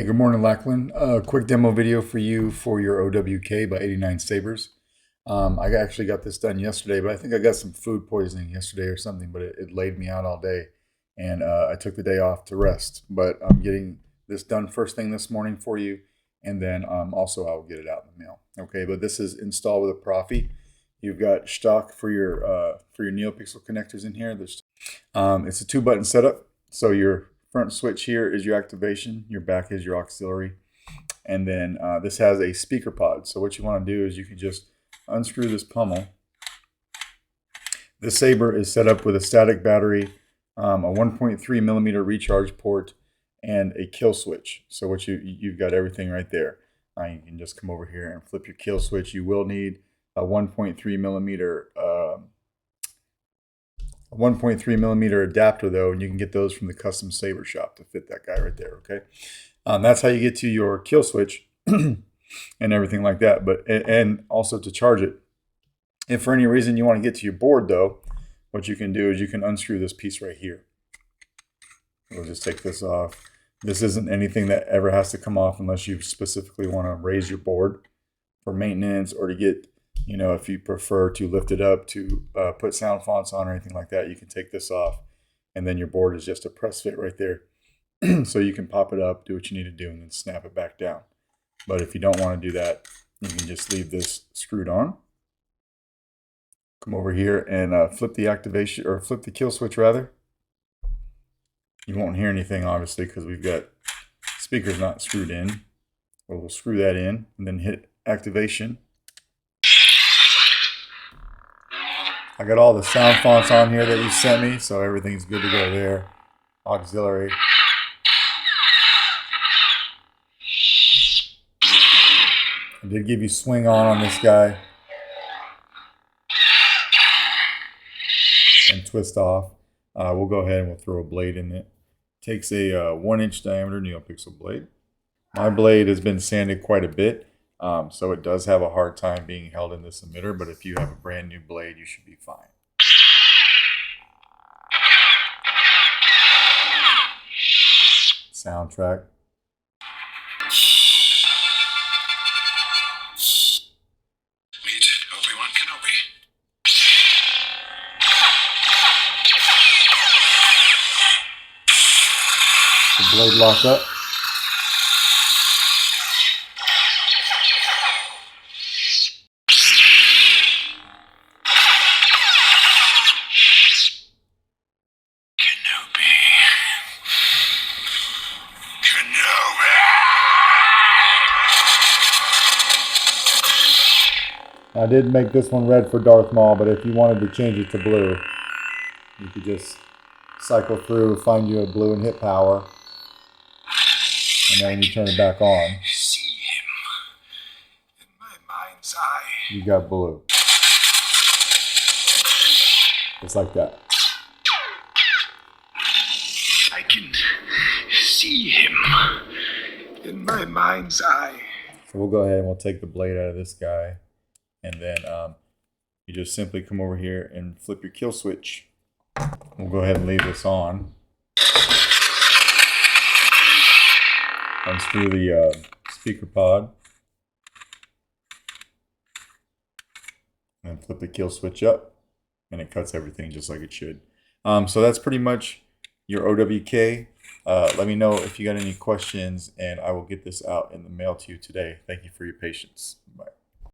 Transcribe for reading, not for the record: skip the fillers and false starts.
Hey, good morning, Lachlan. Quick demo video for you for your OWK by 89 Sabers. I actually got this done yesterday, but I think I got some food poisoning yesterday or something, but it laid me out all day, and I took the day off to rest. But I'm getting this done first thing this morning for you, and then also I'll get it out in the mail. Okay, but this is installed with a Proffie. You've got stock for your NeoPixel connectors in here. It's a 2-button setup, so your front switch here is your activation, your back is your auxiliary, and then this has a speaker pod. So what you want to do is you can just unscrew this pummel. This Saber is set up with a static battery, a 1.3 millimeter recharge port, and a kill switch. So what you've got everything right there. You can just come over here and flip your kill switch. You will need a 1.3 millimeter adapter though, and you can get those from the custom Saber shop to fit that guy right there. Okay, that's how you get to your kill switch and everything like that. But and also to charge it. If for any reason you want to get to your board though, what you can do is you can unscrew this piece right here. We'll just take this off. This isn't anything that ever has to come off unless you specifically want to raise your board for maintenance or to get, you know, if you prefer to lift it up to put sound fonts on or anything like that, you can take this off, and then your board is just a press fit right there. So you can pop it up, do what you need to do, and then snap it back down. But if you don't want to do that, you can just leave this screwed on. Come over here and flip the activation, or flip the kill switch rather. You won't hear anything obviously because we've got speakers not screwed in. But we'll screw that in and then hit activation. I got all the sound fonts on here that you sent me, so everything's good to go there. Auxiliary. I did give you swing on this guy. And twist off. We'll go ahead and we'll throw a blade in it. Takes a 1-inch diameter NeoPixel blade. My blade has been sanded quite a bit. So it does have a hard time being held in this emitter, but if you have a brand new blade, you should be fine. Soundtrack. Meet Obiwan Kenobi. The blade locked up. I did make this one red for Darth Maul, but if you wanted to change it to blue, you could just cycle through, find you a blue and hit power, and then when you turn it back on, See him in my mind's eye. you got blue. Just like that. I can see him in my mind's eye. So we'll go ahead and we'll take the blade out of this guy. And then you just simply come over here and flip your kill switch. We'll go ahead and leave this on. Unscrew the speaker pod. And flip the kill switch up. And it cuts everything just like it should. So that's pretty much your OWK. Let me know if you got any questions, and I will get this out in the mail to you today. Thank you for your patience. Bye.